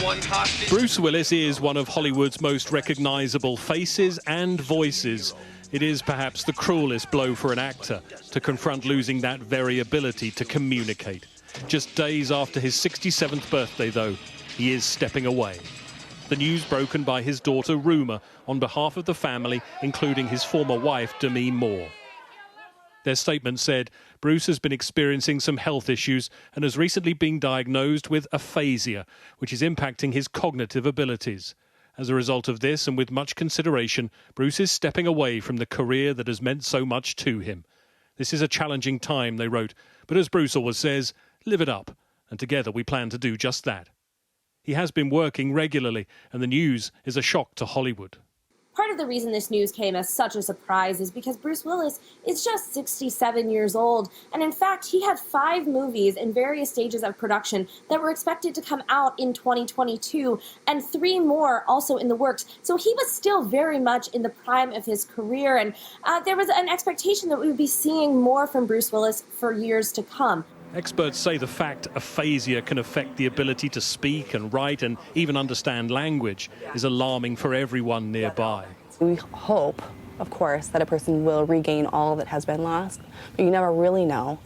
one hostage. Bruce Willis is one of Hollywood's most recognizable faces and voices. It is perhaps the cruelest blow for an actor to confront losing that very ability to communicate. Just days after his 67th birthday, though, he is stepping away. The news broken by his daughter, Rumer, on behalf of the family, including his former wife, Demi Moore. Their statement said Bruce has been experiencing some health issues and has recently been diagnosed with aphasia, which is impacting his cognitive abilities. As a result of this, and with much consideration, Bruce is stepping away from the career that has meant so much to him. This is a challenging time, they wrote, but as Bruce always says, live it up, and together we plan to do just that. He has been working regularly, and the news is a shock to Hollywood. Part of the reason this news came as such a surprise is because Bruce Willis is just 67 years old. And in fact, he had 5 movies in various stages of production that were expected to come out in 2022, and 3 more also in the works. So he was still very much in the prime of his career. And there was an expectation that we would be seeing more from Bruce Willis for years to come. Experts say the fact aphasia can affect the ability to speak and write and even understand language is alarming for everyone nearby. We hope, of course, that a person will regain all that has been lost, but you never really know.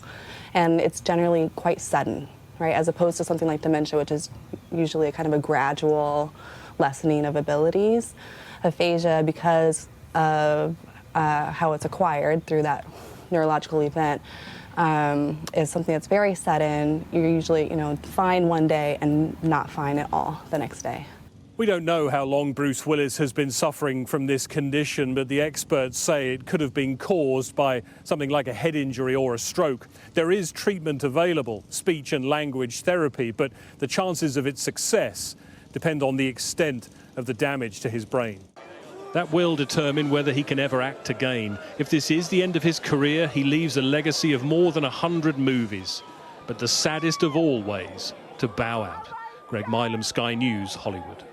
And it's generally quite sudden, right? As opposed to something like dementia, which is usually a kind of a gradual lessening of abilities. Aphasia, because of how it's acquired through that neurological event, is something that's very sudden. You're usually, fine one day and not fine at all the next day. We don't know how long Bruce Willis has been suffering from this condition, but the experts say it could have been caused by something like a head injury or a stroke. There is treatment available, speech and language therapy, but the chances of its success depend on the extent of the damage to his brain. That will determine whether he can ever act again. If this is the end of his career, he leaves a legacy of more than 100 movies. But the saddest of all ways to bow out. Greg Milam, Sky News, Hollywood.